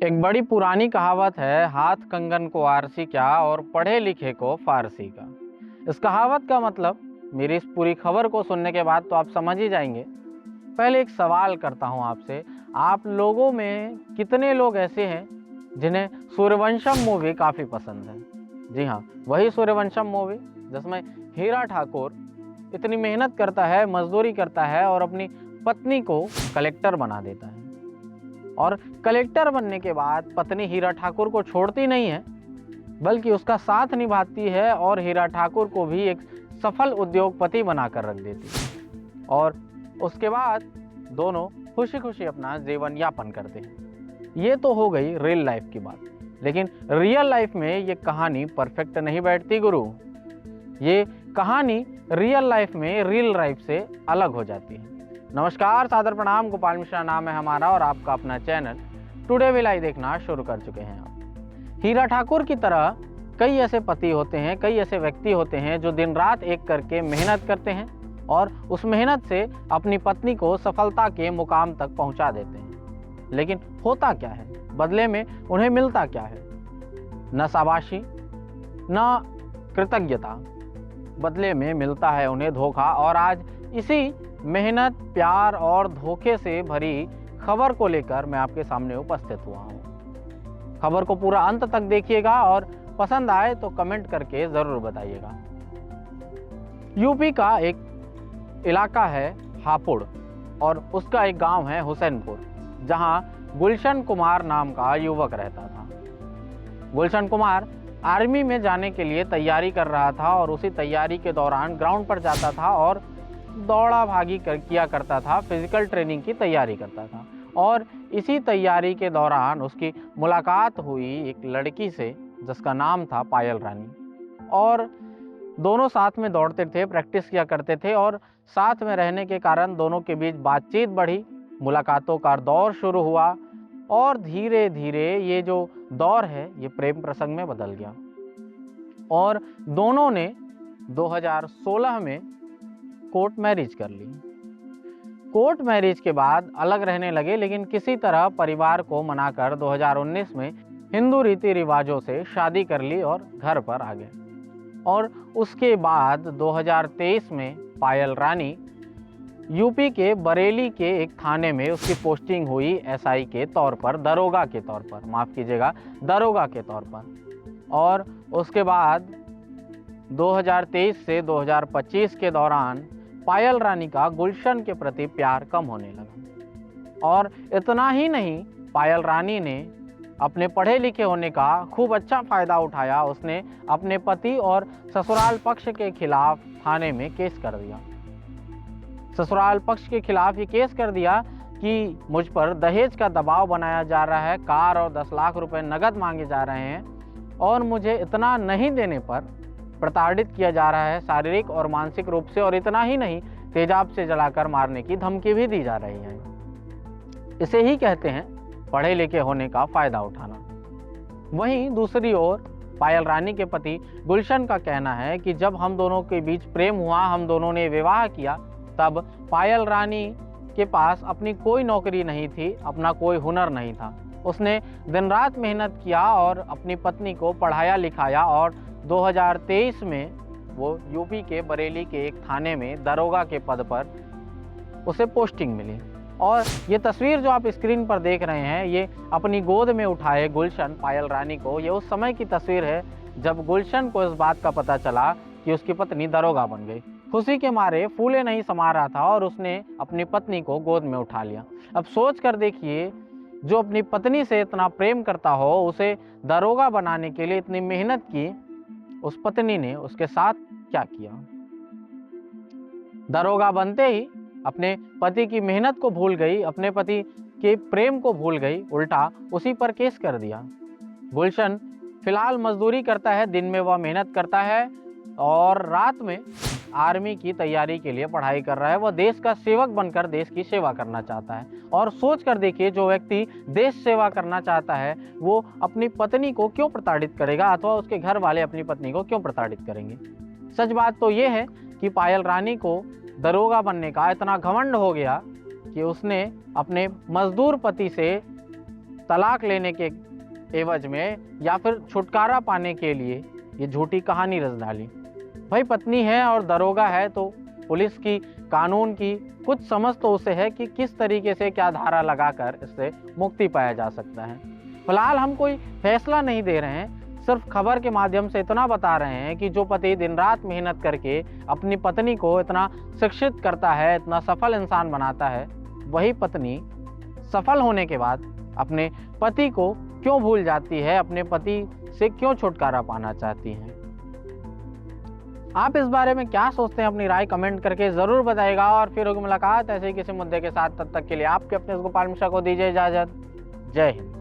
एक बड़ी पुरानी कहावत है, हाथ कंगन को आरसी क्या और पढ़े लिखे को फारसी का। इस कहावत का मतलब मेरी इस पूरी खबर को सुनने के बाद तो आप समझ ही जाएंगे। पहले एक सवाल करता हूं आपसे, आप लोगों में कितने लोग ऐसे हैं जिन्हें सूर्यवंशम मूवी काफ़ी पसंद है? जी हाँ, वही सूर्यवंशम मूवी जिसमें हीरा ठाकुर इतनी मेहनत करता है, मजदूरी करता है और अपनी पत्नी को कलेक्टर बना देता है। और कलेक्टर बनने के बाद पत्नी हीरा ठाकुर को छोड़ती नहीं है, बल्कि उसका साथ निभाती है और हीरा ठाकुर को भी एक सफल उद्योगपति बनाकर रख देती है। और उसके बाद दोनों खुशी खुशी अपना जीवन यापन करते हैं। ये तो हो गई रियल लाइफ की बात, लेकिन रियल लाइफ में ये कहानी परफेक्ट नहीं बैठती गुरु। ये कहानी रियल लाइफ में रियल लाइफ से अलग हो जाती है। नमस्कार, सादर प्रणाम, गोपाल मिश्रा नाम है हमारा और आपका अपना चैनल टुडे विल आई देखना शुरू कर चुके हैं आप। हीरा ठाकुर की तरह कई ऐसे पति होते हैं, कई ऐसे व्यक्ति होते हैं जो दिन रात एक करके मेहनत करते हैं और उस मेहनत से अपनी पत्नी को सफलता के मुकाम तक पहुंचा देते हैं। लेकिन होता क्या है, बदले में उन्हें मिलता क्या है? न शाबाशी, न कृतज्ञता, बदले में मिलता है उन्हें धोखा। और आज इसी मेहनत, प्यार और धोखे से भरी खबर को लेकर मैं आपके सामने उपस्थित हुआ हूँ। खबर को पूरा अंत तक देखिएगा और पसंद आए तो कमेंट करके ज़रूर बताइएगा। यूपी का एक इलाका है हापुड़ और उसका एक गांव है हुसैनपुर, जहां गुलशन कुमार नाम का युवक रहता था। गुलशन कुमार आर्मी में जाने के लिए तैयारी कर रहा था और उसी तैयारी के दौरान ग्राउंड पर जाता था और दौड़ा भागी किया करता था, फिजिकल ट्रेनिंग की तैयारी करता था। और इसी तैयारी के दौरान उसकी मुलाकात हुई एक लड़की से जिसका नाम था पायल रानी। और दोनों साथ में दौड़ते थे, प्रैक्टिस किया करते थे और साथ में रहने के कारण दोनों के बीच बातचीत बढ़ी, मुलाकातों का दौर शुरू हुआ और धीरे धीरे ये जो दौर है ये प्रेम प्रसंग में बदल गया। और दोनों ने 2016 में कोर्ट मैरिज कर ली। कोर्ट मैरिज के बाद अलग रहने लगे, लेकिन किसी तरह परिवार को मनाकर 2019 में हिंदू रीति रिवाजों से शादी कर ली और घर पर आ गए। और उसके बाद 2023 में पायल रानी यूपी के बरेली के एक थाने में उसकी पोस्टिंग हुई एसआई के तौर पर, दरोगा के तौर पर, माफ़ कीजिएगा, दरोगा के तौर पर। और उसके बाद 2023 से 2025 के दौरान पायल रानी का गुलशन के प्रति प्यार कम होने लगा। और इतना ही नहीं, पायल रानी ने अपने पढ़े लिखे होने का खूब अच्छा फ़ायदा उठाया। उसने अपने पति और ससुराल पक्ष के खिलाफ थाने में केस कर दिया। ससुराल पक्ष के खिलाफ ये केस कर दिया कि मुझ पर दहेज का दबाव बनाया जा रहा है, कार और 10 लाख रुपए नगद मांगे जा रहे हैं और मुझे इतना नहीं देने पर प्रताड़ित किया जा रहा है शारीरिक और मानसिक रूप से। और इतना ही नहीं, तेजाब से जलाकर मारने की धमकी भी दी जा रही है। इसे ही कहते हैं पढ़े लिखे होने का फ़ायदा उठाना। वहीं दूसरी ओर पायल रानी के पति गुलशन का कहना है कि जब हम दोनों के बीच प्रेम हुआ, हम दोनों ने विवाह किया, तब पायल रानी के पास अपनी कोई नौकरी नहीं थी, अपना कोई हुनर नहीं था। उसने दिन रात मेहनत किया और अपनी पत्नी को पढ़ाया लिखाया और 2023 में वो यूपी के बरेली के एक थाने में दरोगा के पद पर उसे पोस्टिंग मिली। और ये तस्वीर जो आप स्क्रीन पर देख रहे हैं, ये अपनी गोद में उठाए गुलशन पायल रानी को, ये उस समय की तस्वीर है जब गुलशन को इस बात का पता चला कि उसकी पत्नी दरोगा बन गई। खुशी के मारे फूले नहीं समा रहा था और उसने अपनी पत्नी को गोद में उठा लिया। अब सोच कर देखिए, जो अपनी पत्नी से इतना प्रेम करता हो, उसे दरोगा बनाने के लिए इतनी मेहनत की, उस पत्नी ने उसके साथ क्या किया? दरोगा बनते ही अपने पति की मेहनत को भूल गई, अपने पति के प्रेम को भूल गई, उल्टा उसी पर केस कर दिया। गुलशन फिलहाल मजदूरी करता है, दिन में वह मेहनत करता है और रात में आर्मी की तैयारी के लिए पढ़ाई कर रहा है। वह देश का सेवक बनकर देश की सेवा करना चाहता है। और सोच कर देखिए, जो व्यक्ति देश सेवा करना चाहता है वो अपनी पत्नी को क्यों प्रताड़ित करेगा, अथवा उसके घर वाले अपनी पत्नी को क्यों प्रताड़ित करेंगे? सच बात तो ये है कि पायल रानी को दरोगा बनने का इतना घमंड हो गया कि उसने अपने मजदूर पति से तलाक लेने के एवज में या फिर छुटकारा पाने के लिए ये झूठी कहानी रच डाली। भाई पत्नी है और दरोगा है तो पुलिस की, कानून की कुछ समझ तो उसे है कि किस तरीके से क्या धारा लगाकर इससे मुक्ति पाया जा सकता है। फिलहाल हम कोई फैसला नहीं दे रहे हैं, सिर्फ खबर के माध्यम से इतना बता रहे हैं कि जो पति दिन रात मेहनत करके अपनी पत्नी को इतना शिक्षित करता है, इतना सफल इंसान बनाता है, वही पत्नी सफल होने के बाद अपने पति को क्यों भूल जाती है, अपने पति से क्यों छुटकारा पाना चाहती है। आप इस बारे में क्या सोचते हैं, अपनी राय कमेंट करके ज़रूर बताइएगा। और फिर होगी मुलाकात ऐसे ही किसी मुद्दे के साथ। तब तक के लिए आपके अपने गोपाल मिश्रा को दीजिए इजाज़त। जय हिंद।